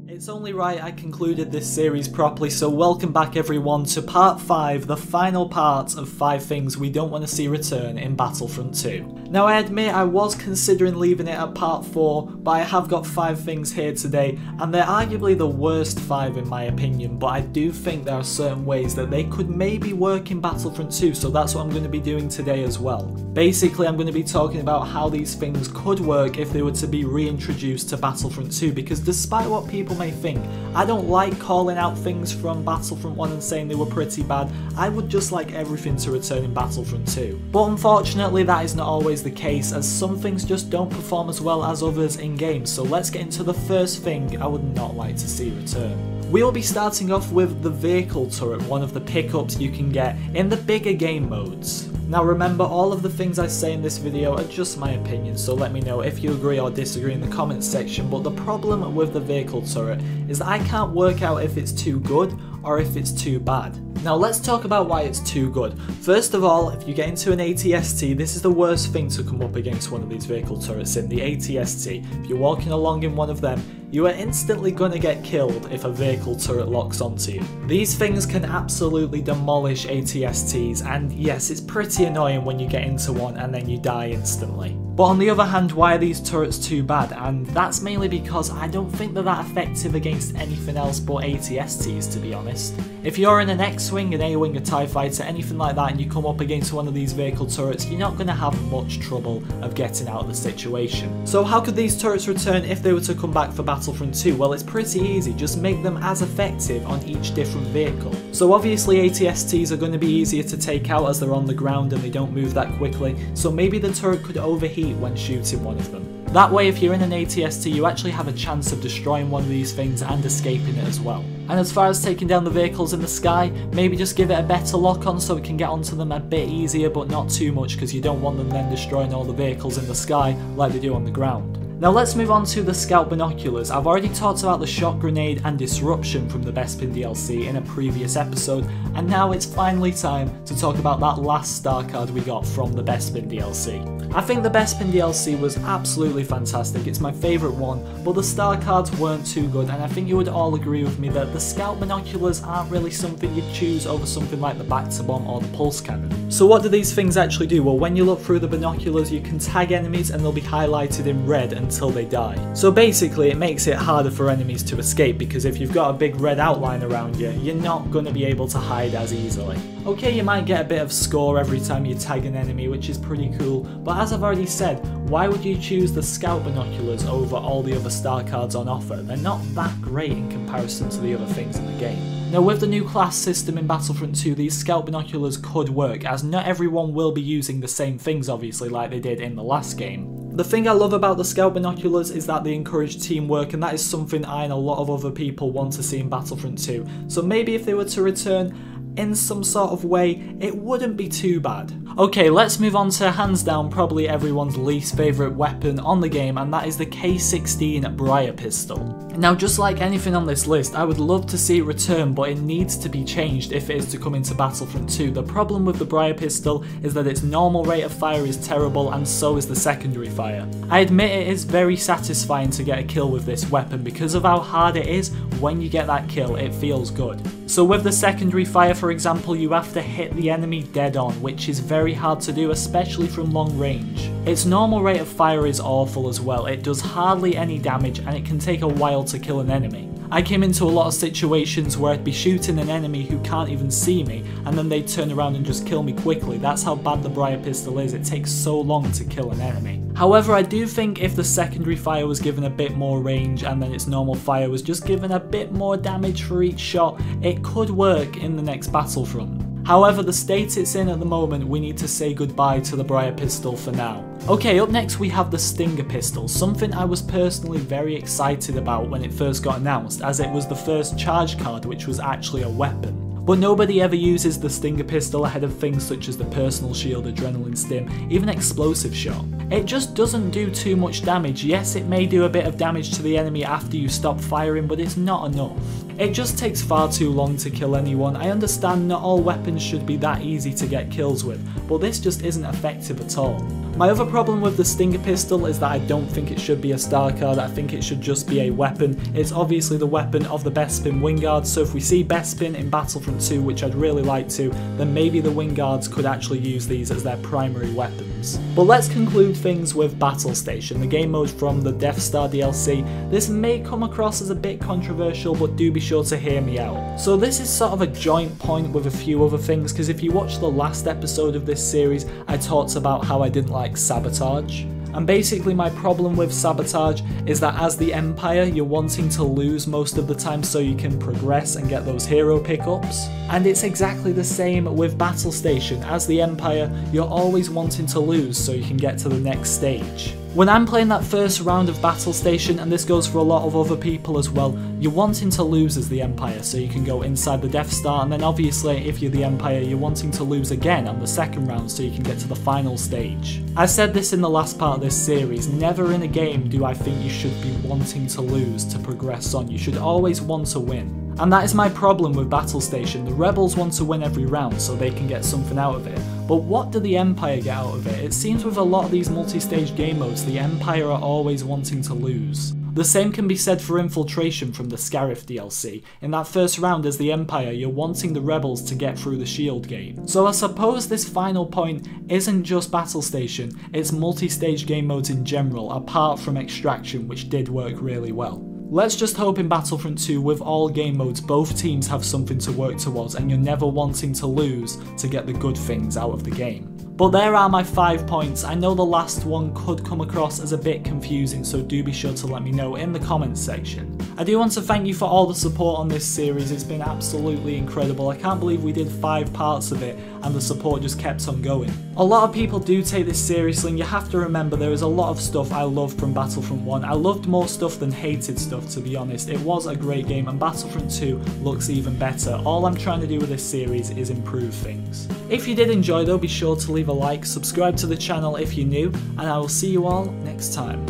It's only right I concluded this series properly, so welcome back everyone to part 5, the final part of 5 things we don't want to see return in Battlefront 2. Now I admit I was considering leaving it at part 4, but I have got 5 things here today, and they're arguably the worst 5 in my opinion, but I do think there are certain ways that they could maybe work in Battlefront 2, so that's what I'm going to be doing today as well. Basically I'm going to be talking about how these things could work if they were to be reintroduced to Battlefront 2, because despite what people may think, I don't like calling out things from Battlefront 1 and saying they were pretty bad. I would just like everything to return in Battlefront 2. But unfortunately that is not always the case, as some things just don't perform as well as others in games, so let's get into the first thing I would not like to see return. We'll be starting off with the vehicle turret, one of the pickups you can get in the bigger game modes. Now remember, all of the things I say in this video are just my opinion, so let me know if you agree or disagree in the comments section, but the problem with the vehicle turret is that I can't work out if it's too good or if it's too bad. Now let's talk about why it's too good. First of all, if you get into an ATST, this is the worst thing to come up against one of these vehicle turrets in, the ATST. If you're walking along in one of them, you are instantly going to get killed if a vehicle turret locks onto you. These things can absolutely demolish ATSTs, and yes, it's pretty annoying when you get into one and then you die instantly. But on the other hand, why are these turrets too bad? And that's mainly because I don't think they're that effective against anything else but ATSTs, to be honest. If you're in an X-Wing, an A-Wing, a TIE Fighter, anything like that, and you come up against one of these vehicle turrets, you're not going to have much trouble of getting out of the situation. So how could these turrets return if they were to come back for Battlefront 2? Well, it's pretty easy, just make them as effective on each different vehicle. So obviously ATSTs are going to be easier to take out as they're on the ground and they don't move that quickly, so maybe the turret could overheat when shooting one of them. That way, if you're in an ATST, you actually have a chance of destroying one of these things and escaping it as well. And as far as taking down the vehicles in the sky, maybe just give it a better lock on so it can get onto them a bit easier, but not too much, because you don't want them then destroying all the vehicles in the sky like they do on the ground. Now let's move on to the scout binoculars. I've already talked about the shock grenade and disruption from the Bespin DLC in a previous episode, and now it's finally time to talk about that last star card we got from the Bespin DLC. I think the Bespin DLC was absolutely fantastic, it's my favourite one, but the star cards weren't too good, and I think you would all agree with me that the scout binoculars aren't really something you'd choose over something like the Bacta-bomb or the pulse cannon. So what do these things actually do? Well, when you look through the binoculars you can tag enemies and they'll be highlighted in red until they die. So basically it makes it harder for enemies to escape, because if you've got a big red outline around you, you're not going to be able to hide as easily. Okay, you might get a bit of score every time you tag an enemy, which is pretty cool, but as I've already said, why would you choose the scout binoculars over all the other star cards on offer? They're not that great in comparison to the other things in the game. Now with the new class system in Battlefront 2, these scout binoculars could work, as not everyone will be using the same things obviously like they did in the last game. The thing I love about the scout binoculars is that they encourage teamwork, and that is something I and a lot of other people want to see in Battlefront 2, so maybe if they were to return in some sort of way, it wouldn't be too bad. Okay, let's move on to hands down probably everyone's least favourite weapon on the game, and that is the K16 Briar pistol. Now just like anything on this list, I would love to see it return, but it needs to be changed if it is to come into Battlefront 2. The problem with the Briar pistol is that its normal rate of fire is terrible, and so is the secondary fire. I admit it is very satisfying to get a kill with this weapon because of how hard it is. When you get that kill, it feels good. So with the secondary fire, for example, you have to hit the enemy dead on, which is very hard to do, especially from long range. Its normal rate of fire is awful as well. It does hardly any damage and it can take a while to kill an enemy. I came into a lot of situations where I'd be shooting an enemy who can't even see me, and then they'd turn around and just kill me quickly. That's how bad the Briar pistol is, it takes so long to kill an enemy. However, I do think if the secondary fire was given a bit more range and then its normal fire was just given a bit more damage for each shot, it could work in the next Battlefront. However, the state it's in at the moment, we need to say goodbye to the Briar pistol for now. Okay, up next we have the Stinger pistol, something I was personally very excited about when it first got announced, as it was the first charge card which was actually a weapon. But nobody ever uses the Stinger pistol ahead of things such as the personal shield, adrenaline stim, even explosive shot. It just doesn't do too much damage. Yes, it may do a bit of damage to the enemy after you stop firing, but it's not enough. It just takes far too long to kill anyone. I understand not all weapons should be that easy to get kills with, but this just isn't effective at all. My other problem with the Stinger pistol is that I don't think it should be a star card, I think it should just be a weapon. It's obviously the weapon of the Bespin Wingard, so if we see Bespin in Battlefront 2, which I'd really like to, then maybe the Wingards could actually use these as their primary weapons. But let's conclude things with Battle Station, the game mode from the Death Star DLC. This may come across as a bit controversial, but do be sure to hear me out. So this is sort of a joint point with a few other things, because if you watch the last episode of this series, I talked about how I didn't like sabotage. And basically my problem with sabotage is that as the Empire you're wanting to lose most of the time so you can progress and get those hero pickups. And it's exactly the same with Battle Station. As the Empire you're always wanting to lose so you can get to the next stage. When I'm playing that first round of Battle Station, and this goes for a lot of other people as well, you're wanting to lose as the Empire so you can go inside the Death Star, and then obviously if you're the Empire you're wanting to lose again on the second round so you can get to the final stage. I said this in the last part of this series, never in a game do I think you should be wanting to lose to progress on, you should always want to win. And that is my problem with Battle Station. The Rebels want to win every round so they can get something out of it. But what do the Empire get out of it? It seems with a lot of these multi-stage game modes, the Empire are always wanting to lose. The same can be said for Infiltration from the Scarif DLC. In that first round as the Empire, you're wanting the Rebels to get through the Shield Gate. So I suppose this final point isn't just Battle Station, it's multi-stage game modes in general, apart from Extraction, which did work really well. Let's just hope in Battlefront 2 with all game modes both teams have something to work towards and you're never wanting to lose to get the good things out of the game. But there are my 5 points. I know the last one could come across as a bit confusing, so do be sure to let me know in the comments section. I do want to thank you for all the support on this series, it's been absolutely incredible. I can't believe we did 5 parts of it and the support just kept on going. A lot of people do take this seriously, and you have to remember there is a lot of stuff I loved from Battlefront 1. I loved more stuff than hated stuff, to be honest. It was a great game and Battlefront 2 looks even better. All I'm trying to do with this series is improve things. If you did enjoy though, be sure to leave a like, subscribe to the channel if you're new, and I will see you all next time.